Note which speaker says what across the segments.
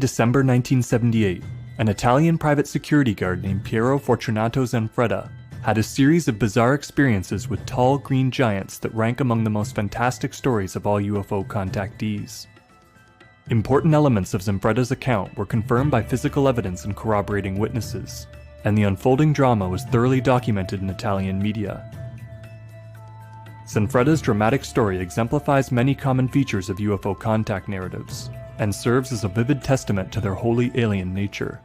Speaker 1: December 1978, an Italian private security guard named Piero Fortunato Zanfretta had a series of bizarre experiences with tall green giants that rank among the most fantastic stories of all UFO contactees. Important elements of Zanfretta's account were confirmed by physical evidence and corroborating witnesses, and the unfolding drama was thoroughly documented in Italian media. Zanfretta's dramatic story exemplifies many common features of UFO contact narratives, and serves as a vivid testament to their wholly alien nature.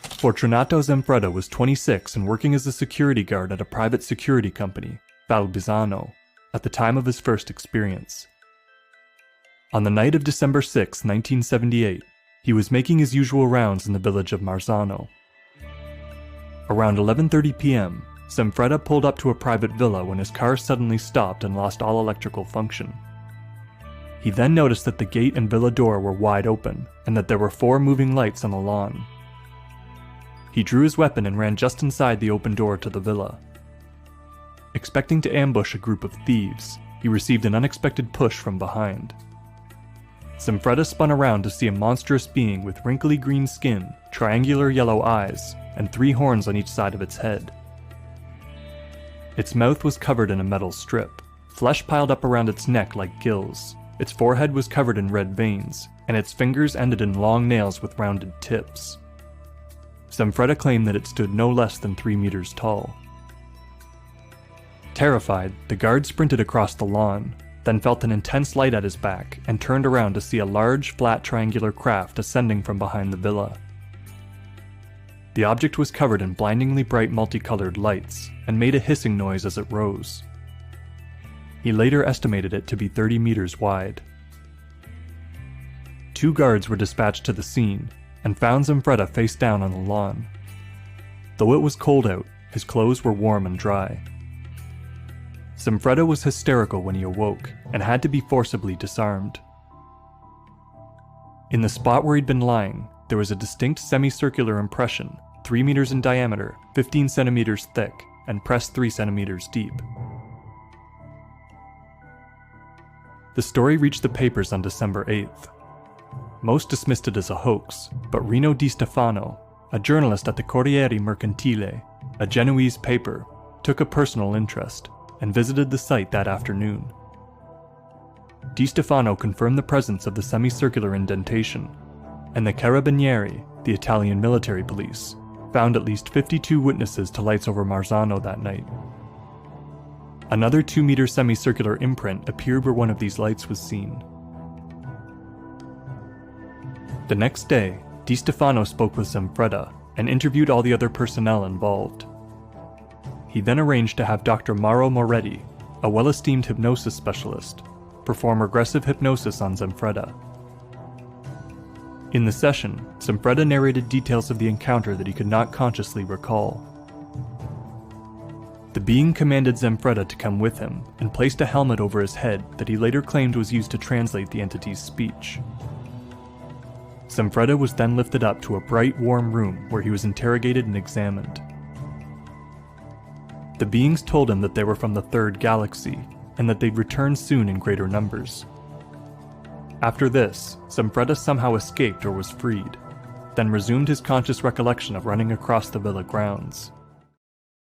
Speaker 1: Fortunato Zanfretta was 26 and working as a security guard at a private security company, Valbisano, at the time of his first experience. On the night of December 6, 1978, he was making his usual rounds in the village of Marzano. Around 11:30 p.m., Zanfretta pulled up to a private villa when his car suddenly stopped and lost all electrical function. He then noticed that the gate and villa door were wide open, and that there were 4 moving lights on the lawn. He drew his weapon and ran just inside the open door to the villa. Expecting to ambush a group of thieves, he received an unexpected push from behind. Zanfretta spun around to see a monstrous being with wrinkly green skin, triangular yellow eyes, and 3 horns on each side of its head. Its mouth was covered in a metal strip, flesh piled up around its neck like gills, its forehead was covered in red veins, and its fingers ended in long nails with rounded tips. Zanfretta claimed that it stood no less than 3 meters tall. Terrified, the guard sprinted across the lawn, then felt an intense light at his back and turned around to see a large, flat triangular craft ascending from behind the villa. The object was covered in blindingly bright multicolored lights and made a hissing noise as it rose. He later estimated it to be 30 meters wide. 2 guards were dispatched to the scene and found Zanfretta face down on the lawn. Though it was cold out, his clothes were warm and dry. Zanfretta was hysterical when he awoke and had to be forcibly disarmed. In the spot where he'd been lying, there was a distinct semicircular impression, 3 meters in diameter, 15 centimeters thick, and pressed 3 centimeters deep. The story reached the papers on December 8th. Most dismissed it as a hoax, but Rino Di Stefano, a journalist at the Corriere Mercantile, a Genoese paper, took a personal interest and visited the site that afternoon. Di Stefano confirmed the presence of the semicircular indentation, and the Carabinieri, the Italian military police, found at least 52 witnesses to lights over Marzano that night. Another 2-meter semicircular imprint appeared where one of these lights was seen. The next day, Di Stefano spoke with Zanfretta and interviewed all the other personnel involved. He then arranged to have Dr. Mauro Moretti, a well-esteemed hypnosis specialist, perform regressive hypnosis on Zanfretta. In the session, Zanfretta narrated details of the encounter that he could not consciously recall. The being commanded Zanfretta to come with him and placed a helmet over his head that he later claimed was used to translate the entity's speech. Zanfretta was then lifted up to a bright, warm room where he was interrogated and examined. The beings told him that they were from the 3rd galaxy, and that they'd return soon in greater numbers. After this, Zanfretta somehow escaped or was freed, then resumed his conscious recollection of running across the villa grounds.